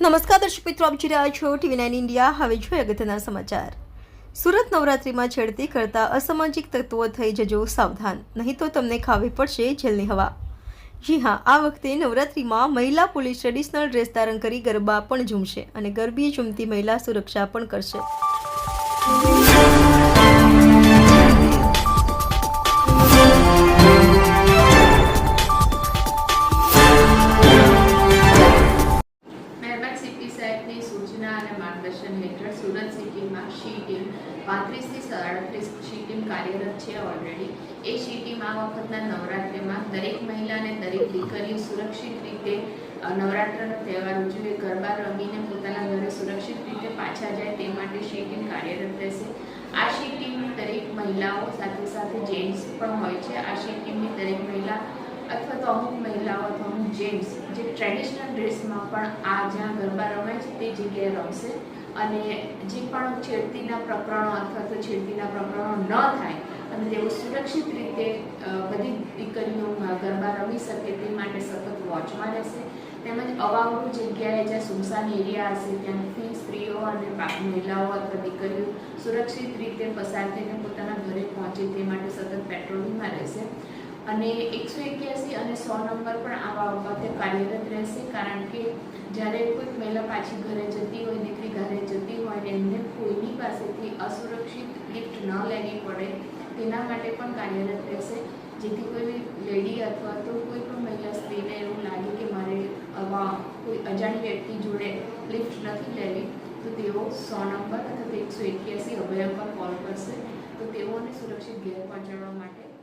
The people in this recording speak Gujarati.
નમસ્કાર દર્શક મિત્રો, આપ જોઈ રહ્યા છો TV9 ઇન્ડિયા। હવે જોઈએ અગત્યના સમાચાર। સુરત નવરાત્રિમાં છેડતી કરતા અસામાજિક તત્વો થઈ જજો સાવધાન, નહીં તો તમને ખાવી પડશે જેલની હવા। જી હા, આ વખતે નવરાત્રિમાં મહિલા પોલીસ ટ્રેડિશનલ ડ્રેસ ધારણ કરી ગરબા પણ ઝૂમશે અને ગરબી ઝૂમતી મહિલા સુરક્ષા પણ કરશે। સાહેબની સૂચના અને માર્ગદર્શન હેઠળ સુરત સિટીમાં શી ટીમ 35 થી 37 શી ટીમ કાર્યરત છે ઓલરેડી। એ શી ટીમ આ વખતના નવરાત્રિમાં દરેક મહિલા અને દરેક દીકરીઓ સુરક્ષિત રીતે નવરાત્રનો તહેવાર ઉજવે, ગરબા રમીને પોતાના ઘરે સુરક્ષિત રીતે પાછા જાય તે માટે શી ટીમ કાર્યરત રહેશે। આ શી ટીમની દરેક મહિલાઓ સાથે સાથે જેન્ટ્સ પણ હોય છે। આ શી ટીમની દરેક મહિલા અથવા તો અમુક મહિલાઓ અથવા અમુક જેન્ટ્સ જે ટ્રેડિશનલ ડ્રેસમાં પણ આ જ્યાં ગરબા રમાય છે તે જગ્યાએ રમશે અને જે પણ છેડતીના પ્રકરણો અથવા તો છેડતીના પ્રકરણો ન થાય અને તેઓ સુરક્ષિત રીતે બધી દીકરીઓ ગરબા રમી શકે તે માટે સતત વોચમાં રહેશે। તેમજ અવાવરૂ જગ્યાએ જ્યાં સુમસાન એરિયા હશે ત્યાંથી સ્ત્રીઓ અને મહિલાઓ અથવા દીકરીઓ સુરક્ષિત રીતે પસાર થઈને પોતાના ઘરે પહોંચે તે માટે સતત પેટ્રોલિંગમાં રહેશે અને 181 અને 100 નંબર પણ આવા વખતે કાર્યરત રહેશે। કારણ કે જ્યારે કોઈક મહિલા પાછી ઘરે જતી હોય, દીકરી ઘરે જતી હોય ને એમને કોઈની પાસેથી અસુરક્ષિત લિફ્ટ ન લેવી પડે તેના માટે પણ કાર્યરત રહેશે, જેથી કોઈ લેડી અથવા તો કોઈ પણ મહિલા સ્ત્રીને એવું લાગે કે મારે કોઈ અજાણી વ્યક્તિ જોડે લિફ્ટ નથી લેવી તો તેઓ 100 નંબર અથવા 181 અભય પર કોલ કરશે તો તેઓને સુરક્ષિત ઘેર પહોંચાડવા માટે